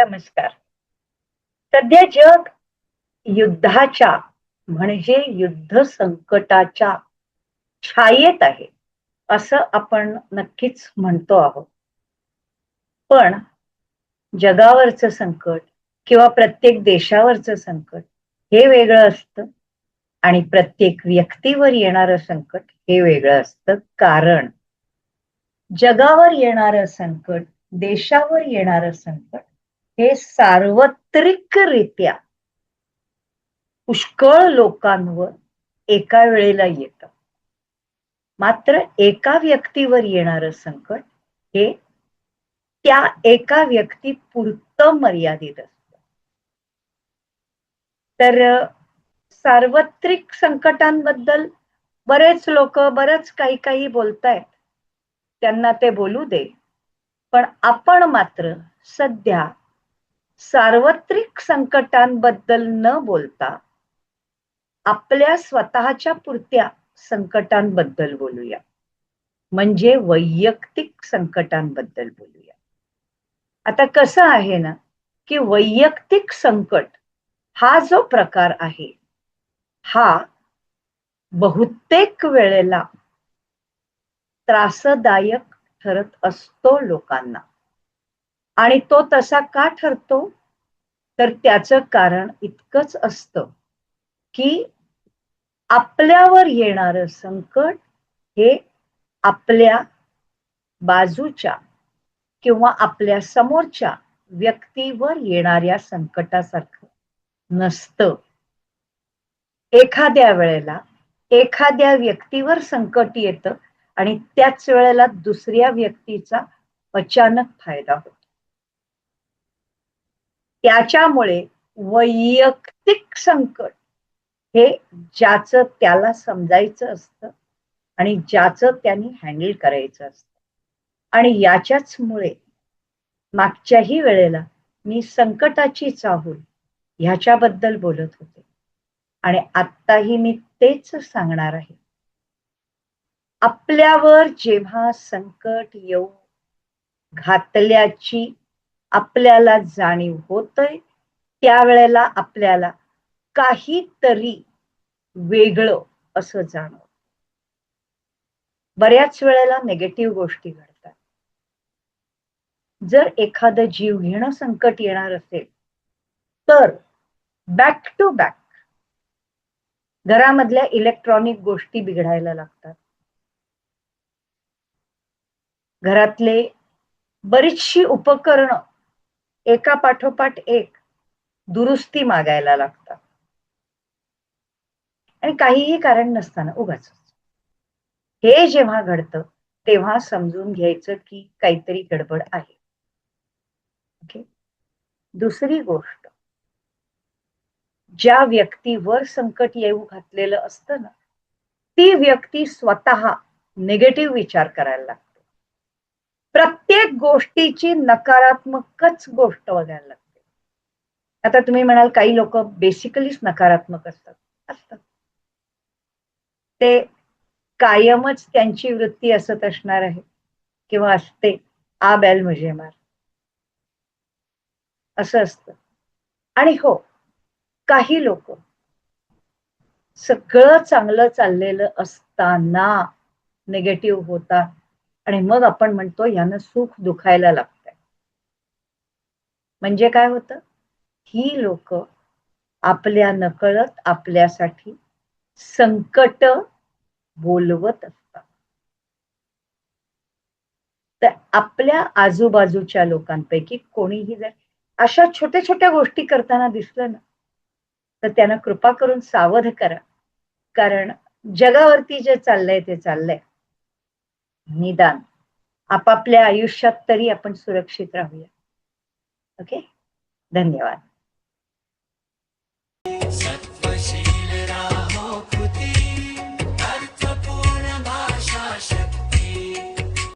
नमस्कार. सध्या जग युद्धाच्या म्हणजे युद्ध संकटाच्या छायेत आहे, असं आपण नक्कीच म्हणतो आहोत. पण जगावरचं संकट किंवा प्रत्येक देशावरचं संकट हे वेगळं असतं आणि प्रत्येक व्यक्तीवर येणारं संकट हे वेगळं असतं. कारण जगावर येणारं संकट, देशावर येणारं संकट हे सार्वत्रिकरित्या पुष्कळ लोकांवर एका वेळेला येतं. मात्र एका व्यक्तीवर येणारं संकट हे त्या एका व्यक्तीपुरतं मर्यादित असतं. तर सार्वत्रिक संकटांबद्दल बरेच लोक बरंच काही काही बोलतायत. त्यांना ते बोलू दे. पण आपण मात्र सध्या सार्वत्रिक संकटांबद्दल न बोलता आपल्या स्वतःच्या पुरत्या संकटांबद्दल बोलूया. म्हणजे वैयक्तिक संकटांबद्दल बोलूया. आता कसं आहे ना, की वैयक्तिक संकट हा जो प्रकार आहे, हा बहुतेक वेळेला त्रासदायक ठरत असतो लोकांना. आणि तो तसा का ठरतो? तर त्याचं कारण इतकंच असतं, की आपल्यावर येणारं संकट हे आपल्या बाजूच्या किंवा आपल्या समोरच्या व्यक्तीवर येणाऱ्या संकटासारखं नसतं. एखाद्या वेळेला एखाद्या व्यक्तीवर संकट येतं आणि त्याच वेळेला दुसऱ्या व्यक्तीचा अचानक फायदा होतो. त्याच्यामुळे वैयक्तिक संकट हे ज्याचं त्याला समजायचं असतं आणि ज्याचं त्यांनी हँडल करायचं असतं. आणि याच्याच मुळे मागच्याही वेळेला मी संकटाची चाहूल ह्याच्याबद्दल बोलत होते आणि आत्ताही मी तेच सांगणार आहे. आपल्यावर जेव्हा संकट येऊ घातल्याची आपल्याला जाणीव होतय, त्यावेळेला आपल्याला काहीतरी वेगळं असं जाणवतं. बऱ्याच वेळेला निगेटिव्ह गोष्टी घडतात. जर एखादं जीवघेणं संकट येणार असेल तर बॅक टू बॅक घरामधल्या इलेक्ट्रॉनिक गोष्टी बिघडायला लागतात. घरातले बरीचशी उपकरणं एका पाठोपाठ एक दुरुस्ती मागायला लागतात. आणि काहीही कारण नसताना उगाच. हे जेव्हा घडतं तेव्हा समजून घ्यायचं की काहीतरी गडबड आहे. ओके. दुसरी गोष्ट, ज्या व्यक्तीवर संकट येऊ घातलेलं असतं ना, ती व्यक्ती स्वतः निगेटिव्ह विचार करायला लागते. प्रत्येक गोष्टीची नकारात्मकच गोष्ट बघायला लागते. आता तुम्ही म्हणाल काही लोक बेसिकलीच नकारात्मक असतात. ते कायमच त्यांची वृत्ती असत असणार आहे किंवा असते, आ बैल मुझे मार, असं असतं. आणि हो, काही लोक सगळं चांगलं चाललेलं असताना निगेटिव्ह होतात आणि मग आपण म्हणतो यानं सुख दुखायला लागतंय. म्हणजे काय होतं? ही लोक आपल्या नकळत आपल्यासाठी संकट बोलवत असतात. तर आपल्या आजूबाजूच्या लोकांपैकी कोणीही जर अशा छोट्या छोट्या गोष्टी करताना दिसलं ना, तर त्यांना कृपा करून सावध करा. कारण जगावरती जे चाललंय ते चाललंय. निदान आपापल्या आयुष्यात तरी आपण सुरक्षित राहूया. ओके. धन्यवाद.